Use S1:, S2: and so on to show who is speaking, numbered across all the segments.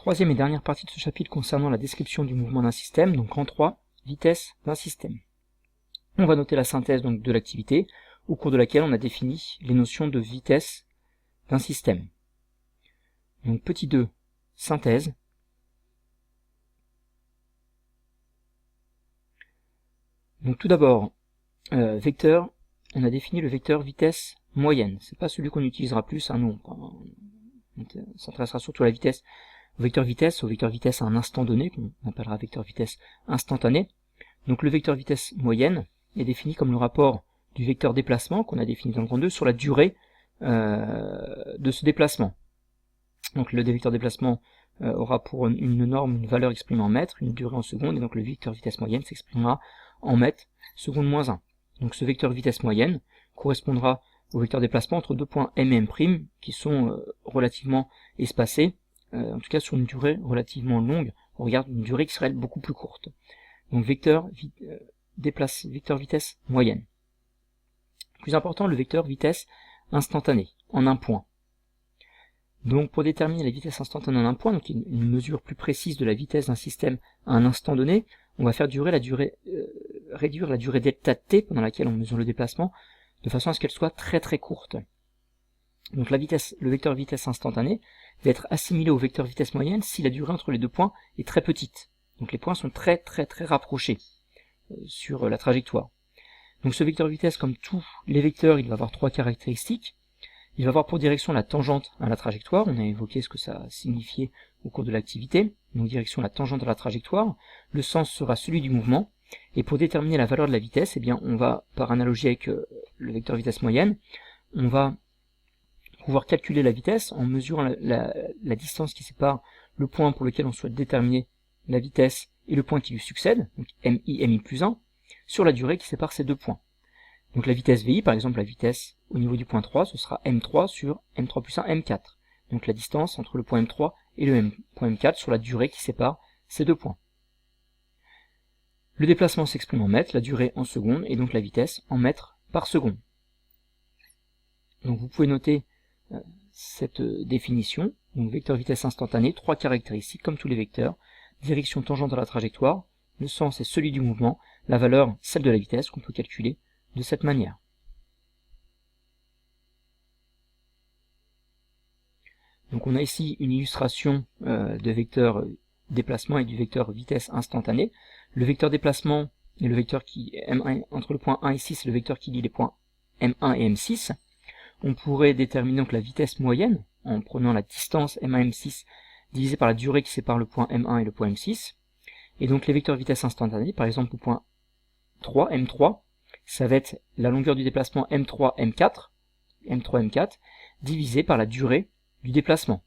S1: Troisième et dernière partie de ce chapitre concernant la description du mouvement d'un système, donc en 3, vitesse d'un système. On va noter la synthèse donc de l'activité, au cours de laquelle on a défini les notions de vitesse d'un système. Donc petit 2, synthèse. Donc tout d'abord, vecteur, on a défini le vecteur vitesse moyenne. C'est pas celui qu'on utilisera plus, nous on s'intéressera surtout à la vitesse, au vecteur vitesse à un instant donné, qu'on appellera vecteur vitesse instantané. Donc le vecteur vitesse moyenne est défini comme le rapport du vecteur déplacement, qu'on a défini dans le grand 2, sur la durée de ce déplacement. Donc le vecteur déplacement aura pour une norme une valeur exprimée en mètres, une durée en secondes, et donc le vecteur vitesse moyenne s'exprimera en mètres, seconde moins 1. Donc ce vecteur vitesse moyenne correspondra au vecteur déplacement entre deux points M et M', qui sont relativement espacés, en tout cas sur une durée relativement longue, on regarde une durée qui serait beaucoup plus courte. Donc vecteur vitesse moyenne. Plus important, le vecteur vitesse instantanée, en un point. Donc pour déterminer la vitesse instantanée en un point, donc une mesure plus précise de la vitesse d'un système à un instant donné, on va faire réduire la durée delta t pendant laquelle on mesure le déplacement, de façon à ce qu'elle soit très très courte. Donc le vecteur vitesse instantanée va être assimilé au vecteur vitesse moyenne si la durée entre les deux points est très petite. Donc les points sont très très très rapprochés sur la trajectoire. Donc ce vecteur vitesse, comme tous les vecteurs, il va avoir trois caractéristiques. Il va avoir pour direction la tangente à la trajectoire, on a évoqué ce que ça signifiait au cours de l'activité, donc direction la tangente à la trajectoire, le sens sera celui du mouvement, et pour déterminer la valeur de la vitesse, eh bien on va, par analogie avec le vecteur vitesse moyenne, on va pouvoir calculer la vitesse en mesurant la distance qui sépare le point pour lequel on souhaite déterminer la vitesse et le point qui lui succède, donc mi plus 1, sur la durée qui sépare ces deux points. Donc la vitesse VI, par exemple la vitesse au niveau du point 3, ce sera M3 sur M3 plus 1, M4. Donc la distance entre le point M3 et le point M4 sur la durée qui sépare ces deux points. Le déplacement s'exprime en mètres, la durée en secondes, et donc la vitesse en mètres par seconde. Donc vous pouvez noter cette définition, donc vecteur vitesse instantanée, trois caractéristiques comme tous les vecteurs, direction tangente à la trajectoire, le sens est celui du mouvement, la valeur celle de la vitesse qu'on peut calculer de cette manière. Donc on a ici une illustration de vecteur déplacement et du vecteur vitesse instantanée. Le vecteur déplacement est le vecteur qui M1 entre le point 1 et 6, le vecteur qui lie les points M1 et M6. On pourrait déterminer donc la vitesse moyenne en prenant la distance M1 M6 divisée par la durée qui sépare le point M1 et le point M6. Et donc les vecteurs vitesse instantanée, par exemple au point 3, M3, ça va être la longueur du déplacement M3, M4, divisé par la durée du déplacement.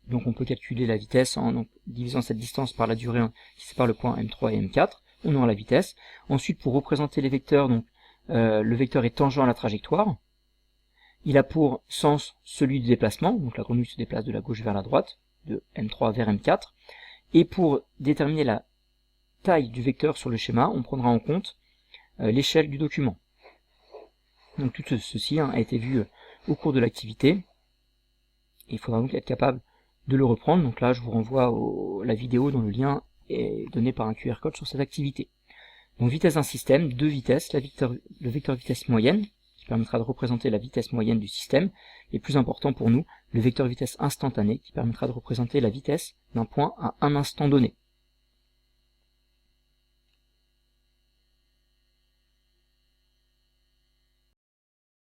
S1: Donc on peut calculer la vitesse en divisant cette distance par la durée qui sépare le point M3 et M4, on aura la vitesse. Ensuite, pour représenter les vecteurs, donc le vecteur est tangent à la trajectoire. Il a pour sens celui du déplacement, donc la grenouille se déplace de la gauche vers la droite, de M3 vers M4. Et pour déterminer la taille du vecteur sur le schéma, on prendra en compte l'échelle du document. Donc tout ceci a été vu au cours de l'activité. Il faudra donc être capable de le reprendre. Donc là, je vous renvoie à la vidéo dont le lien est donné par un QR code sur cette activité. Donc vitesse d'un système, deux vitesses, le vecteur vitesse moyenne, qui permettra de représenter la vitesse moyenne du système, et plus important pour nous, le vecteur vitesse instantané, qui permettra de représenter la vitesse d'un point à un instant donné.